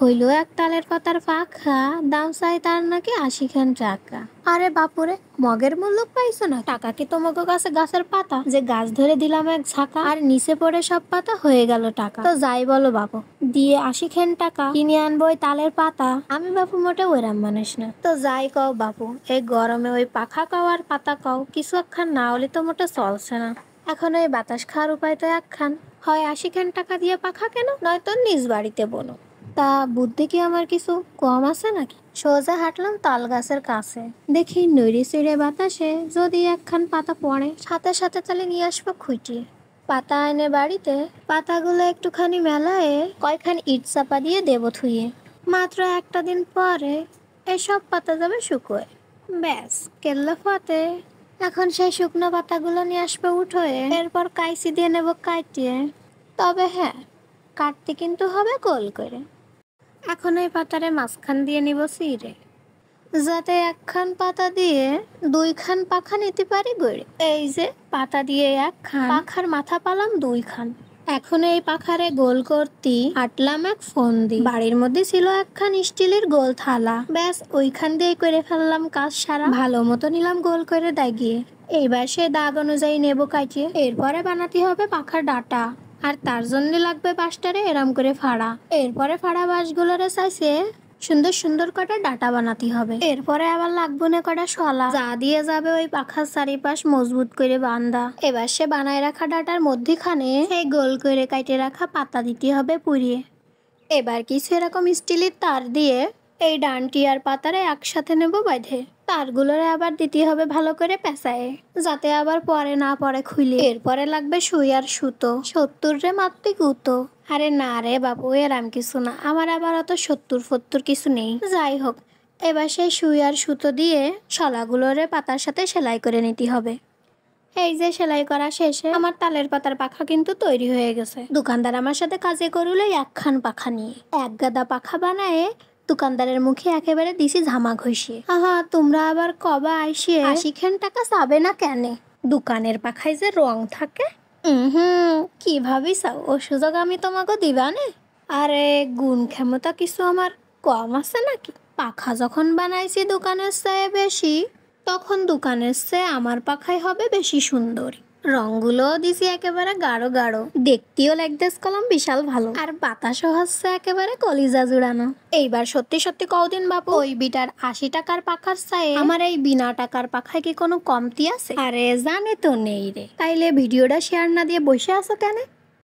হইলো এক তালের পাতার পাখা, দাম চাই তার নাকি ৮০ টাকা। আরে বাপুরে, মগের মূল্য পাইছো না? টাকা কি তোমাকে কাছে গাছের পাতা যে গাছ ধরে দিলাম এক ঝাঁকা, আর নিচে পড়ে সব পাতা হয়ে গেল টাকা। তো যাই বলো বাপু, দিয়ে ৮০ টাকা কিনে আনবো ওই তালের পাতা? আমি বাপু মোটে ওইরাম মানুষ না। তো যাই কও বাপু, এই গরমে ওই পাখা কও আর পাতা কও, কিছু একখান না হলে তো মোটে চলছে না। এখন এই বাতাস খাওয়ার উপায় তো একখান, হয় ৮০ টাকা দিয়ে পাখা কেন, নয়তো নিজ বাড়িতে বোনো। তা বুদ্ধি কি আমার কিছু কম আছে নাকি? সোজা হাঁটলাম তাল গাছের কাছে, দেখি নড়ি চিড়ে বাতাসে যদি একখান পাতা পড়ে, সাথে সাথে তাহলে নিয়ে আসবো খুঁটিয়ে। পাতা এনে বাড়িতে পাতাগুলো একটুখানি মেলায় কয়খান ইট চাপা দিয়ে দেবো থুয়ে। মাত্র একটা দিন পরে এসব পাতা যাবে শুকোয়। ব্যাস কেল্লা ফতে। এখন সেই শুকনো পাতাগুলো নিয়ে আসবে উঠোয়ে, এরপর কাইচি দিয়ে নেবো কাটিয়ে। তবে হ্যাঁ, কাটতে কিন্তু হবে গোল করে। এখন এই পাতারে মাঝখান দিয়ে নিব চিড়ে, যাতে একখান পাতা দিয়ে দুইখান পাখা নিতে পারি গড়ে। এই যে পাতা দিয়ে একখান, পাখার মাথা পালাম দুইখান। এখন এই পাখারে গোল করতি আটলাম এক ফোন দি। বাড়ির মধ্যে ছিল একখান স্টিলের গোল থালা, ব্যাস ওইখান দিয়ে করে ফেললাম কাজ সারা। ভালো মতো নিলাম গোল করে দাগিয়ে। এইবার সে দাগ অনুযায়ী নেব কাটিয়ে। এরপরে বানাতে হবে পাখার ডাটা, আর তার জন্য লাগবে বাঁশটারে এরাম করে ফাড়া। এরপরে ফাড়া বাঁশগুলোরে চাইছে সুন্দর সুন্দর কটা ডাটা বানাতে হবে। এরপরে আবার লাগবে না কটা শলা, যা দিয়ে যাবে ওই পাখার চারিপাশ মজবুত করে বান্ধা। এবার সে বানায় রাখা ডাটার মধ্যখানে সেই গোল করে কাটে রাখা পাতা দিতে হবে পুড়িয়ে। এবার কিছু এরকম স্টিলের তার দিয়ে এই ডানটি আর পাতারে একসাথে নেব বাঁধে। তারগুলোরে আবার দিতে হবে ভালো করে পেঁচায়ে, যাতে আবার পরে না পরে খুলে। এরপরে লাগবে সুই আর সুতো, ৭০ মাত্রই গুঁতো। আরে না রে বাবু, এরাম কিছু না, আমার আবার অত ৭০ কিছু নেই। যাই হোক, এবার সেই সুই আর সুতো দিয়ে শলাগুলোরে পাতার সাথে সেলাই করে নিতে হবে। এই যে সেলাই করা শেষে আমার তালের পাতার পাখা কিন্তু তৈরি হয়ে গেছে। দোকানদার আমার সাথে কাজে করলে একখান পাখা নিয়ে এক গাদা পাখা বানায় দোকানদারের মুখে একেবারে দিছি ঝামা ঘষিয়ে। আহা, তোমরা আবার কবা আইসিয়ে ৮০ টাকা চাবে না কেনে? দোকানের পাখায় যে রং থাকে। কি ভাবিস, ও সুযোগ আমি তোমাকে দিবানে? আরে গুণ ক্ষমতা কিছু আমার কম আছে নাকি? পাখা যখন বানাইছি দোকানের চেয়ে বেশি, তখন দোকানের চেয়ে আমার পাখাই হবে বেশি সুন্দর। রংগুলো দিছি একেবারে গাঢ় গাঢ়, দেখতেও লাগতেছে কলম বিশাল ভালো, আর বাতাসও হচ্ছে একেবারে কলিজা জুড়ানো। এইবার সত্যি সত্যি কওদিন বাপু, ওই বিটার ৮০ টাকার পাখার চেয়ে আমার এই বিনা টাকার পাখায় কি কোনো কমতি আছে? আরে জানে তো নেই রে, তাইলে ভিডিওটা শেয়ার না দিয়ে বসে আছো কেন?